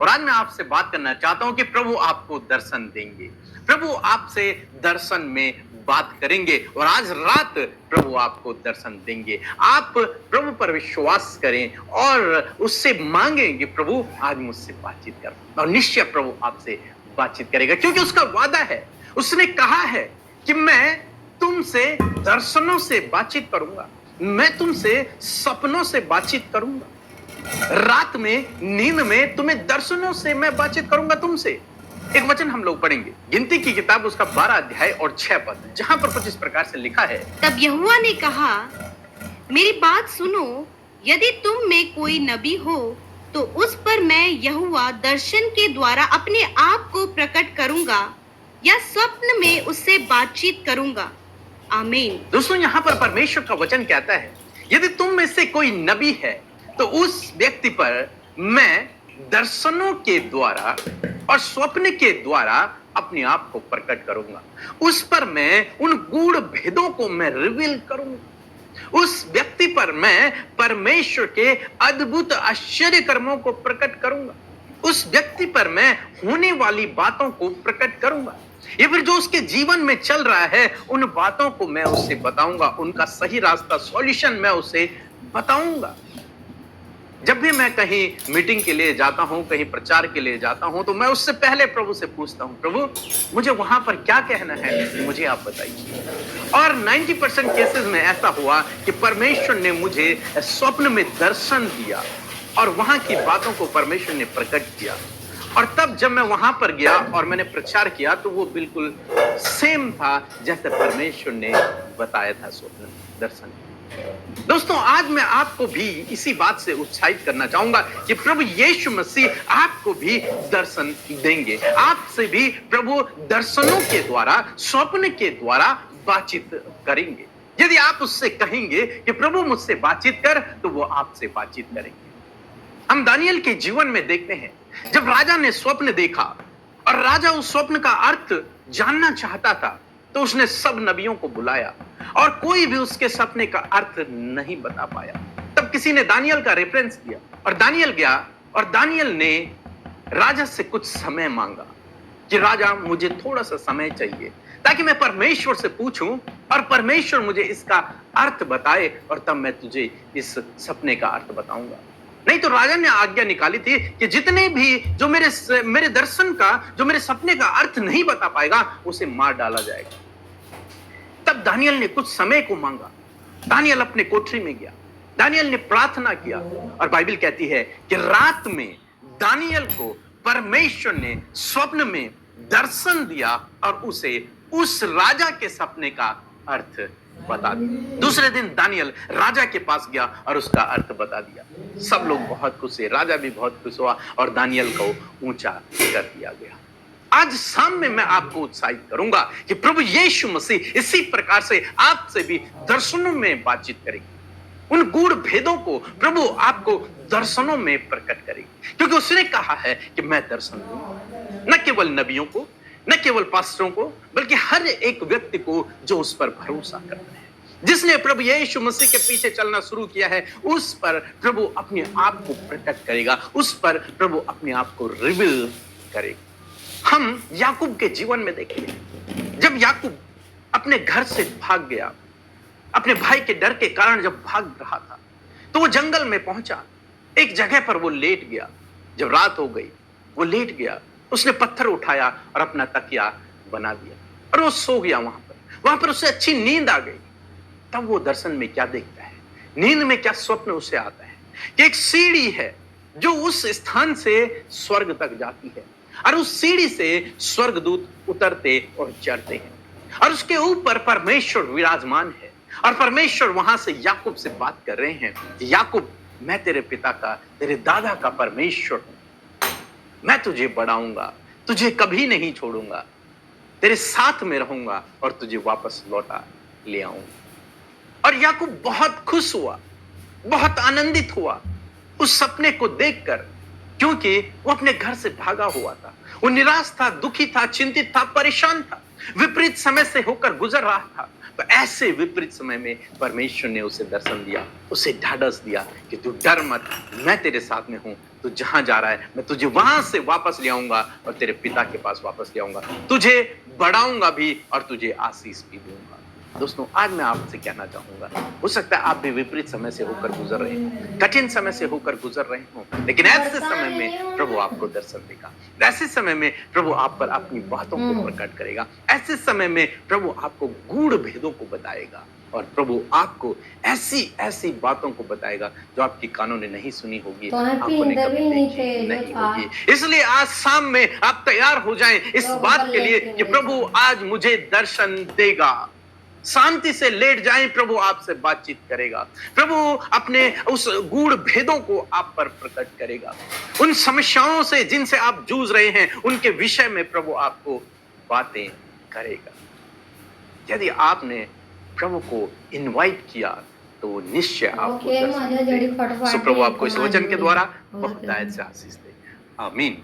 और आज मैं आपसे बात करना चाहता हूं कि प्रभु आपको दर्शन देंगे, प्रभु आपसे दर्शन में बात करेंगे और आज रात प्रभु आपको दर्शन देंगे। आप प्रभु पर विश्वास करें और उससे मांगें कि प्रभु आज मुझसे बातचीत कर, और निश्चय प्रभु आपसे बातचीत करेगा, क्योंकि उसका वादा है। उसने कहा है कि मैं तुमसे दर्शनों से बातचीत करूंगा, मैं तुमसे सपनों से बातचीत करूंगा, रात में नींद में तुम्हें दर्शनों से मैं बातचीत करूंगा तुमसे। एक वचन हम लोग पढ़ेंगे, गिनती की किताब उसका 12 अध्याय और 6 पद, जहां पर कुछ इस प्रकार से लिखा है। तब यहोवा ने कहा, मेरी बात सुनो, यदि तुम में कोई नबी हो तो उस पर मैं यहोवा दर्शन के द्वारा अपने आप को प्रकट करूंगा या स्वप्न में उससे बातचीत करूंगा। आमीन। दोस्तों, यहाँ पर परमेश्वर का वचन कहता है, यदि तुम में से कोई नबी है तो उस व्यक्ति पर मैं दर्शनों के द्वारा और स्वप्न के द्वारा अपने आप को प्रकट करूंगा। उस पर मैं उन गूढ़ भेदों को मैं रिवील करूंगा। उस व्यक्ति पर मैं परमेश्वर के अद्भुत आश्चर्य कर्मों को प्रकट करूंगा। उस व्यक्ति पर मैं होने वाली बातों को प्रकट करूंगा, या फिर जो उसके जीवन में चल रहा है उन बातों को मैं उससे बताऊंगा, उनका सही रास्ता, सॉल्यूशन मैं उसे बताऊंगा। जब भी मैं कहीं मीटिंग के लिए जाता हूं, कहीं प्रचार के लिए जाता हूं, तो मैं उससे पहले प्रभु से पूछता हूं, प्रभु मुझे वहां पर क्या कहना है, मुझे आप बताइए। और 90% केसेस में ऐसा हुआ कि परमेश्वर ने मुझे स्वप्न में दर्शन दिया और वहां की बातों को परमेश्वर ने प्रकट किया। और तब जब मैं वहां पर गया और मैंने प्रचार किया तो वो बिल्कुल सेम था जैसे परमेश्वर ने बताया था स्वप्न दर्शन। दोस्तों, आज मैं आपको भी इसी बात से उत्साहित करना चाहूंगा कि प्रभु यीशु मसीह आपको भी दर्शन देंगे। आपसे भी प्रभु दर्शनों के द्वारा, स्वप्न के द्वारा बातचीत करेंगे। यदि आप उससे कहेंगे कि प्रभु मुझसे बातचीत कर, तो वो आपसे बातचीत करेंगे। हम दानियल के जीवन में देखते हैं, जब राजा ने स्वप्न देखा और राजा उस स्वप्न का अर्थ जानना चाहता था, तो उसने सब नबियों को बुलाया और कोई भी उसके सपने का अर्थ नहीं बता पाया। तब किसी ने दानियल का रेफरेंस दिया और दानियल गया और दानियल ने राजा से कुछ समय मांगा कि राजा मुझे थोड़ा सा समय चाहिए ताकि मैं परमेश्वर से पूछूं और परमेश्वर मुझे इसका अर्थ बताए और तब मैं तुझे इस सपने का अर्थ बताऊंगा। नहीं तो राजा ने आज्ञा निकाली थी कि जितने भी जो मेरे दर्शन का, जो मेरे सपने का अर्थ नहीं बता पाएगा, उसे मार डाला जाएगा। तब दानियल ने कुछ समय को मांगा। दानियल अपने कोठरी में गया, दानियल ने प्रार्थना किया और बाइबल कहती है कि रात में दानियल को परमेश्वर ने स्वप्न में दर्शन दिया और उसे उस राजा के सपने का अर्थ बता दिया। दूसरे दिन दानियल राजा के पास गया और उसका अर्थ बता दिया। सब लोग बहुत खुश हुए, राजा भी बहुत खुश हुआ और दानियल को ऊंचा कर दिया गया। आज शाम में मैं आपको उत्साहित करूंगा कि प्रभु यीशु मसीह इसी प्रकार से आपसे भी दर्शनों में बातचीत करेंगे। उन गूढ़ भेदों को प्रभु आपको दर्शनों में प्रकट करेंगे, क्योंकि उसने कहा है कि मैं दर्शन दूंगा, न केवल नबियों को, न केवल पास्टरों को, बल्कि हर एक व्यक्ति को जो उस पर भरोसा करता है। जिसने प्रभु यीशु मसीह के पीछे चलना शुरू किया है, उस पर प्रभु अपने आप को प्रकट करेगा, उस पर प्रभु अपने आप को रिवील करेगा। हम याकूब के जीवन में देखेंगे, जब याकूब अपने घर से भाग गया, अपने भाई के डर के कारण जब भाग रहा था, तो वो जंगल में पहुंचा, एक जगह पर वो लेट गया। जब रात हो गई, वो लेट गया, उसने पत्थर उठाया और अपना तकिया बना दिया और वो सो गया। वहां पर उसे अच्छी नींद आ गई। तब वो दर्शन में क्या देखता है, नींद में क्या स्वप्न उसे आता है कि एक सीढ़ी है जो उस स्थान से स्वर्ग तक जाती है और उस सीढ़ी से स्वर्गदूत उतरते और चढ़ते हैं और उसके ऊपर परमेश्वर विराजमान है और परमेश्वर वहां से याकूब से बात कर रहे हैं कि याकूब, मैं तेरे पिता का, तेरे दादा का परमेश्वर हूं, मैं तुझे बढ़ाऊंगा, तुझे कभी नहीं छोड़ूंगा, तेरे साथ में रहूंगा और तुझे वापस लौटा ले आऊंगा। और याकूब बहुत खुश हुआ, बहुत आनंदित हुआ उस सपने को देखकर, क्योंकि वो अपने घर से भागा हुआ था। वो निराश था, दुखी था, चिंतित था, परेशान था, विपरीत समय से होकर गुजर रहा था। तो ऐसे विपरीत समय में परमेश्वर ने उसे दर्शन दिया, उसे ढाढ़स दिया कि तू डर मत, मैं तेरे साथ में हूं, तू जहां जा रहा है मैं तुझे वहां से वापस ले आऊंगा और तेरे पिता के पास वापस ले आऊंगा, तुझे बढ़ाऊंगा भी और तुझे आशीष भी दूंगा। दोस्तों, आज मैं आपसे कहना चाहूंगा, हो सकता है आप भी विपरीत समय से होकर गुजर रहे हो, कठिन समय से होकर गुजर रहे हो, लेकिन ऐसे समय में प्रभु आपको दर्शन देगा, ऐसे समय में प्रभु आप पर अपनी बातों को प्रकट करेगा, ऐसे समय में प्रभु आपको गूढ़ भेदों को बताएगा और प्रभु आपको ऐसी ऐसी बातों को बताएगा जो आपकी कानों ने नहीं सुनी होगी, आंखों ने कभी देखी नहीं होगी। इसलिए आज शाम में आप तैयार हो जाएं इस बात के लिए कि प्रभु आज मुझे दर्शन देगा। शांति से लेट जाएं, प्रभु आपसे बातचीत करेगा, प्रभु अपने उस गूढ़ भेदों को आप पर प्रकट करेगा, उन समस्याओं से जिनसे आप जूझ रहे हैं उनके विषय में प्रभु आपको बातें करेगा। यदि आपने प्रभु को इनवाइट किया तो वो निश्चय आपको दर्शन देगा। सो प्रभु आपको इस वचन के द्वारा बहुतायत से आशीष देगा। आमीन।